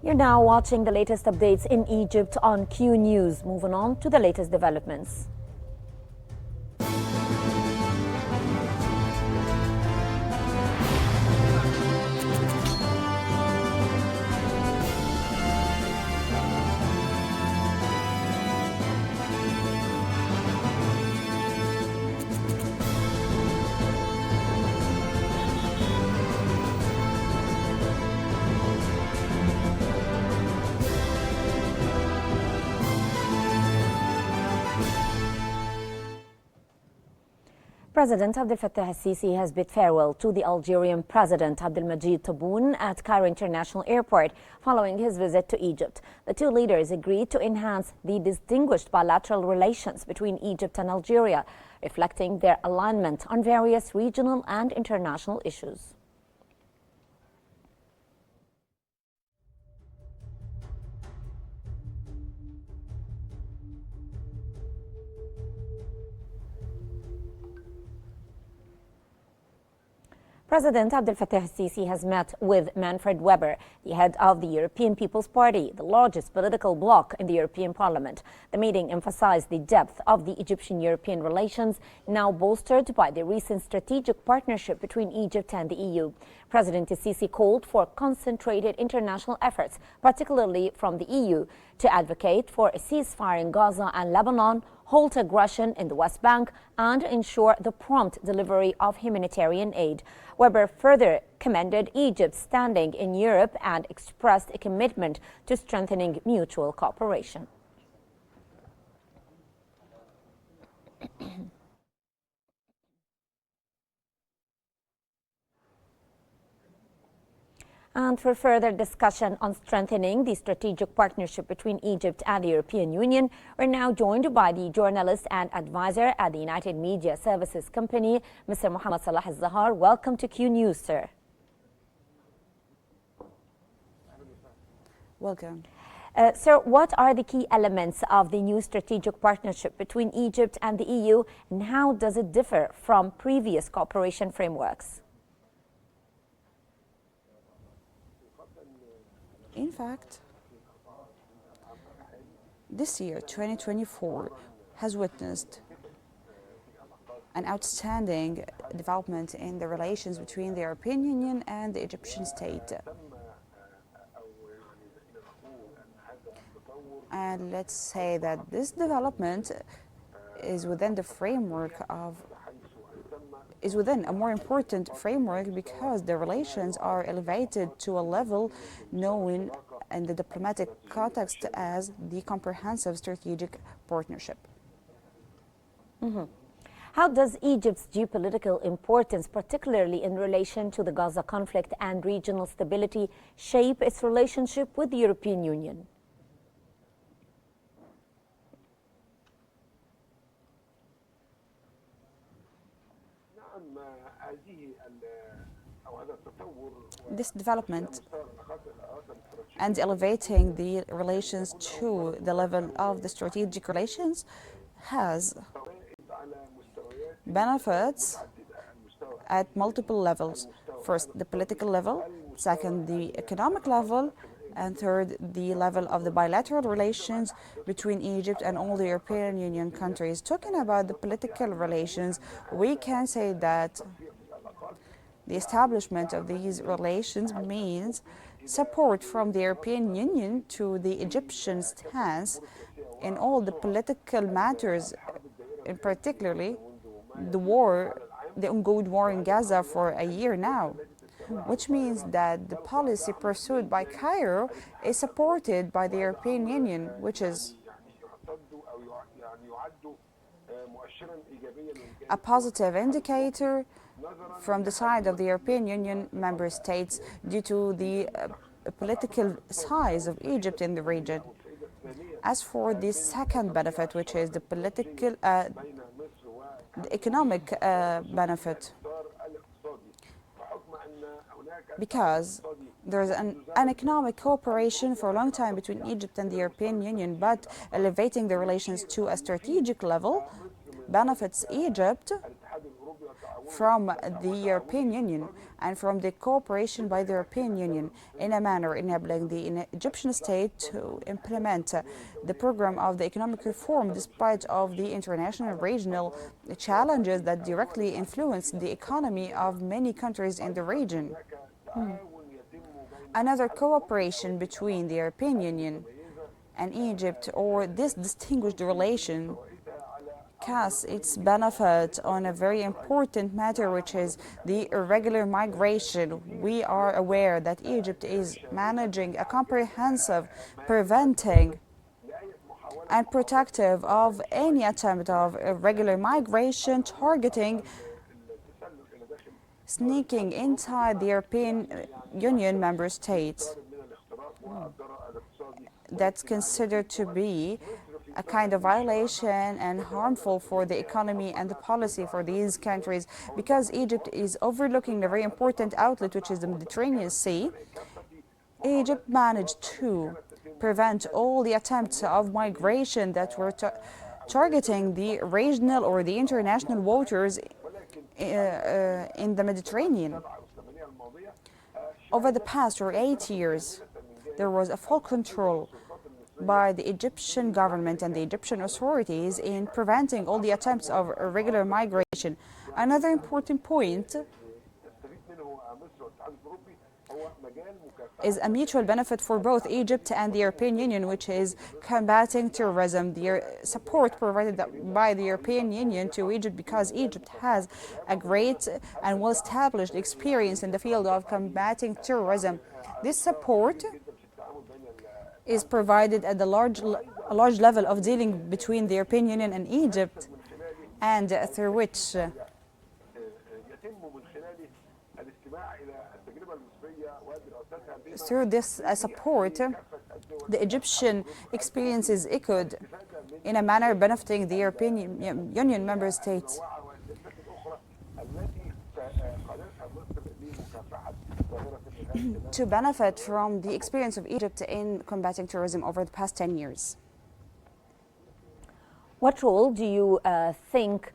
You're now watching the latest updates in Egypt on Q News. Moving on to the latest developments. President Abdel Fattah al-Sisi has bid farewell to the Algerian President Abdelmadjid Tebboune at Cairo International Airport following his visit to Egypt. The two leaders agreed to enhance the distinguished bilateral relations between Egypt and Algeria, reflecting their alignment on various regional and international issues. President Abdel Fattah al-Sisi has met with Manfred Weber, the head of the European People's Party, the largest political bloc in the European Parliament. The meeting emphasized the depth of the Egyptian-European relations, now bolstered by the recent strategic partnership between Egypt and the EU. President al-Sisi called for concentrated international efforts, particularly from the EU, to advocate for a ceasefire in Gaza and Lebanon, halt aggression in the West Bank, and ensure the prompt delivery of humanitarian aid. Weber further commended Egypt's standing in Europe and expressed a commitment to strengthening mutual cooperation. And for further discussion on strengthening the strategic partnership between Egypt and the European Union, we're now joined by the journalist and advisor at the United Media Services Company, Mr. Mohammed Salah al-Zahar. Welcome to Q News, sir. Welcome. Sir, what are the key elements of the new strategic partnership between Egypt and the EU, and how does it differ from previous cooperation frameworks? In fact, this year, 2024, has witnessed an outstanding development in the relations between the European Union and the Egyptian state. And let's say that this development is within the framework of is within a more important framework because the relations are elevated to a level known in the diplomatic context as the comprehensive strategic partnership. How does Egypt's geopolitical importance, particularly in relation to the Gaza conflict and regional stability, shape its relationship with the European Union? This development and elevating the relations to the level of the strategic relations has benefits at multiple levels. First, the political level, second, the economic level, and third, the level of the bilateral relations between Egypt and all the European Union countries. Talking about the political relations, we can say that the establishment of these relations means support from the European Union to the Egyptian stance in all the political matters, in particularly the ongoing war in Gaza for a year now, which means that the policy pursued by Cairo is supported by the European Union, which is a positive indicator from the side of the European Union member states due to the political size of Egypt in the region. As for the second benefit, which is the economic benefit, because there's an economic cooperation for a long time between Egypt and the European Union, but elevating the relations to a strategic level benefits Egypt from the European Union and from the cooperation by the European Union in a manner enabling the Egyptian state to implement the program of the economic reform despite of the international and regional challenges that directly influence the economy of many countries in the region. Another cooperation between the European Union and Egypt, or this distinguished relation, casts its benefit on a very important matter, which is the irregular migration. We are aware that Egypt is managing a comprehensive, preventing and protective of any attempt of irregular migration targeting sneaking inside the European Union member states. That's considered to be a kind of violation and harmful for the economy and the policy for these countries, because Egypt is overlooking a very important outlet, which is the Mediterranean Sea. Egypt managed to prevent all the attempts of migration that were targeting the regional or the international waters in the Mediterranean. Over the past 8 years, there was a full control by the Egyptian government and the Egyptian authorities in preventing all the attempts of irregular migration. Another important point is a mutual benefit for both Egypt and the European Union, which is combating terrorism. The support provided by the European Union to Egypt, because Egypt has a great and well-established experience in the field of combating terrorism. This support is provided at a large level of dealing between the European Union and Egypt, and through which through this support, the Egyptian experience is echoed in a manner benefiting the European Union member states. To benefit from the experience of Egypt in combating terrorism over the past 10 years. What role do you think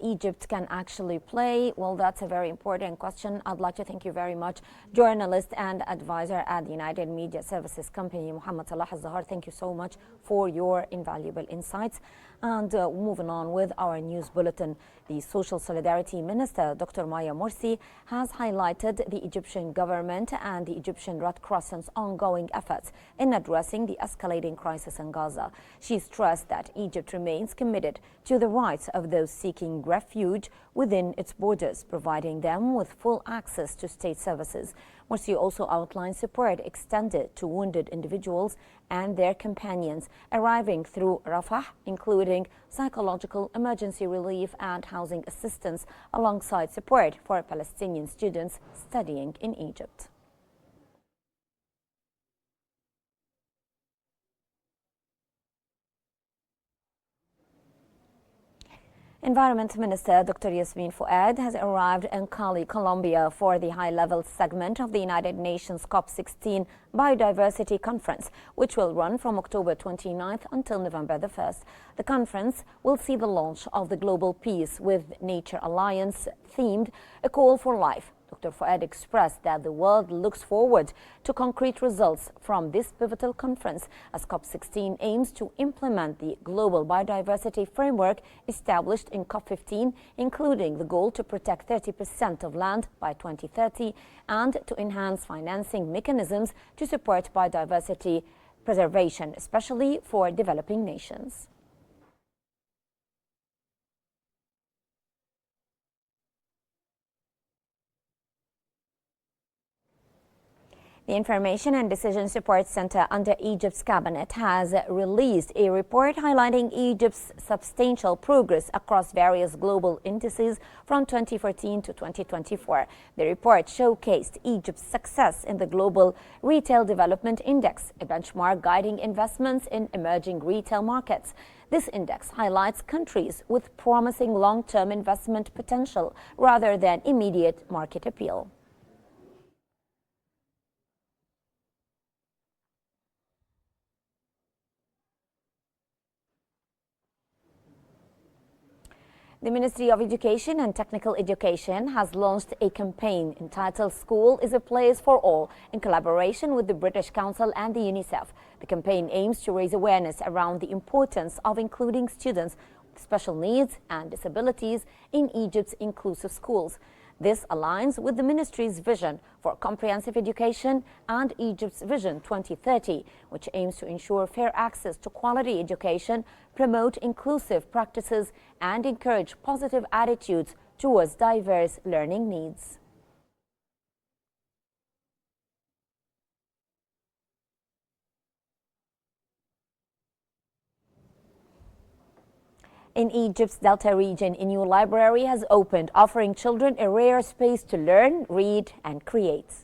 Egypt can actually play? Well, that's a very important question. I'd like to thank you very much, journalist and advisor at the United Media Services Company, Muhammad Salah Al-Zahar. Thank you so much for your invaluable insights. And moving on with our news bulletin, the Social Solidarity Minister, Dr. Maya Morsi, has highlighted the Egyptian government and the Egyptian Red Crescent's ongoing efforts in addressing the escalating crisis in Gaza. She stressed that Egypt remains committed to the rights of those seeking refuge within its borders, providing them with full access to state services. Morsi also outlined support extended to wounded individuals and their companions arriving through Rafah, including psychological emergency relief and housing assistance, alongside support for Palestinian students studying in Egypt. Environment Minister Dr. Yasmin Fuad has arrived in Cali, Colombia for the high-level segment of the United Nations COP16 Biodiversity Conference, which will run from October 29th until November the 1st. The conference will see the launch of the Global Peace with Nature Alliance themed A Call for Life. Dr. Fuad expressed that the world looks forward to concrete results from this pivotal conference, as COP16 aims to implement the global biodiversity framework established in COP15, including the goal to protect 30% of land by 2030 and to enhance financing mechanisms to support biodiversity preservation, especially for developing nations. The Information and Decision Support Center under Egypt's cabinet has released a report highlighting Egypt's substantial progress across various global indices from 2014 to 2024. The report showcased Egypt's success in the Global Retail Development Index, a benchmark guiding investments in emerging retail markets. This index highlights countries with promising long-term investment potential rather than immediate market appeal. The Ministry of Education and Technical Education has launched a campaign entitled School is a Place for All in collaboration with the British Council and the UNICEF. The campaign aims to raise awareness around the importance of including students with special needs and disabilities in Egypt's inclusive schools. This aligns with the ministry's vision for comprehensive education and Egypt's Vision 2030, which aims to ensure fair access to quality education, promote inclusive practices, and encourage positive attitudes towards diverse learning needs. In Egypt's Delta region, a new library has opened, offering children a rare space to learn, read, and create.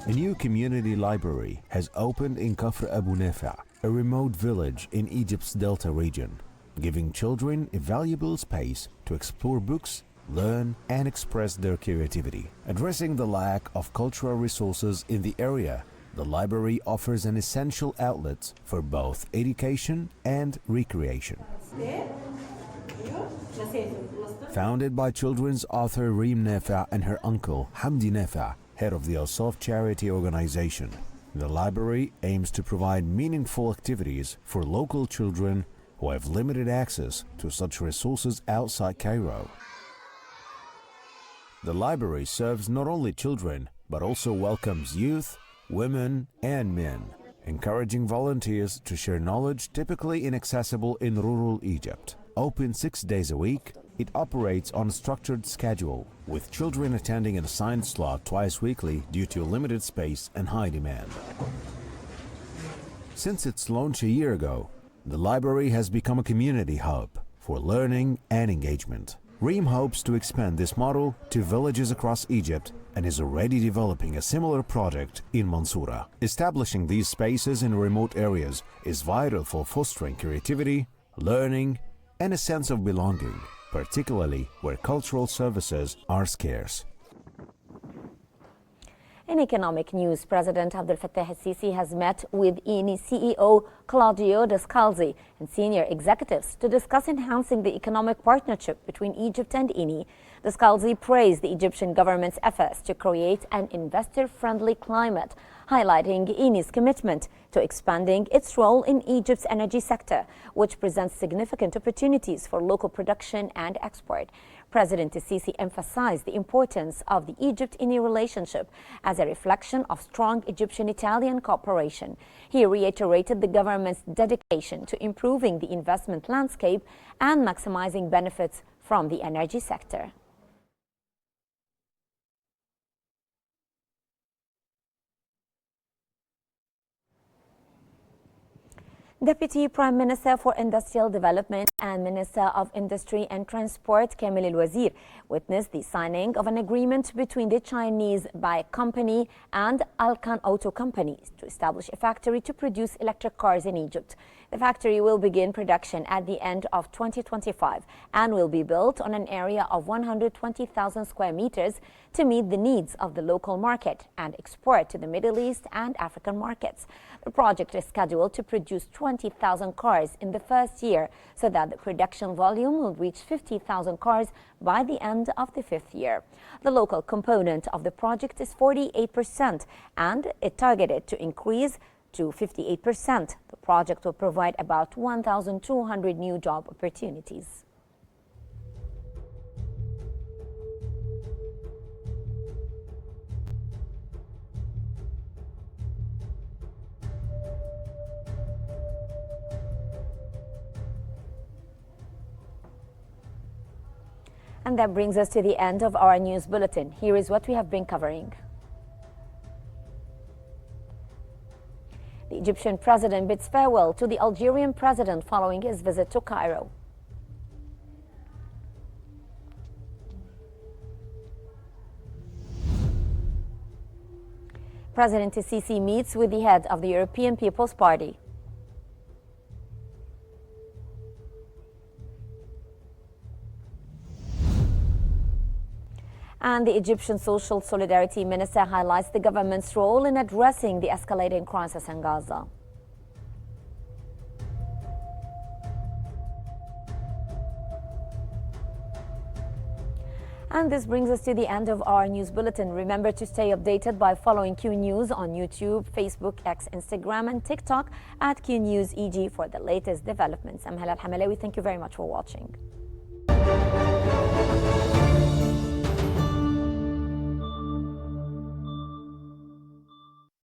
A new community library has opened in Kafr Abu Nafa, a remote village in Egypt's Delta region, giving children a valuable space to explore books, learn, and express their creativity. Addressing the lack of cultural resources in the area, the library offers an essential outlet for both education and recreation. Founded by children's author Reem Nafa and her uncle Hamdi Nafa, head of the Asaf charity organization, the library aims to provide meaningful activities for local children who have limited access to such resources outside Cairo. The library serves not only children, but also welcomes youth, women, and men, encouraging volunteers to share knowledge typically inaccessible in rural Egypt. Open 6 days a week, it operates on a structured schedule, with children attending an assigned slot twice weekly due to limited space and high demand. Since its launch a year ago, the library has become a community hub for learning and engagement. Reem hopes to expand this model to villages across Egypt and is already developing a similar project in Mansoura. Establishing these spaces in remote areas is vital for fostering creativity, learning, and a sense of belonging, particularly where cultural services are scarce. In economic news, President Abdel Fattah el-Sisi has met with Eni CEO Claudio Descalzi and senior executives to discuss enhancing the economic partnership between Egypt and Eni. Descalzi praised the Egyptian government's efforts to create an investor-friendly climate, highlighting Eni's commitment to expanding its role in Egypt's energy sector, which presents significant opportunities for local production and export. President el-Sisi emphasized the importance of the Egypt-Eni relationship as a reflection of strong Egyptian-Italian cooperation. He reiterated the government's dedication to improving the investment landscape and maximizing benefits from the energy sector. Deputy Prime Minister for Industrial Development and Minister of Industry and Transport Kamil El-Wazir witnessed the signing of an agreement between the Chinese bike company and Alcan Auto Company to establish a factory to produce electric cars in Egypt. The factory will begin production at the end of 2025 and will be built on an area of 120,000 square meters to meet the needs of the local market and export to the Middle East and African markets. The project is scheduled to produce 20,000 cars in the first year, so that the production volume will reach 50,000 cars by the end of the fifth year. The local component of the project is 48% and it targeted to increase to 58%. The project will provide about 1,200 new job opportunities. And that brings us to the end of our news bulletin. Here is what we have been covering. The Egyptian president bids farewell to the Algerian president following his visit to Cairo. President el-Sisi meets with the head of the European People's Party. And the Egyptian Social Solidarity Minister highlights the government's role in addressing the escalating crisis in Gaza. And this brings us to the end of our news bulletin. Remember to stay updated by following Q News on YouTube, Facebook, X, Instagram, and TikTok at Q News EG for the latest developments. I'm Hala Al-Hamalawi. Thank you very much for watching.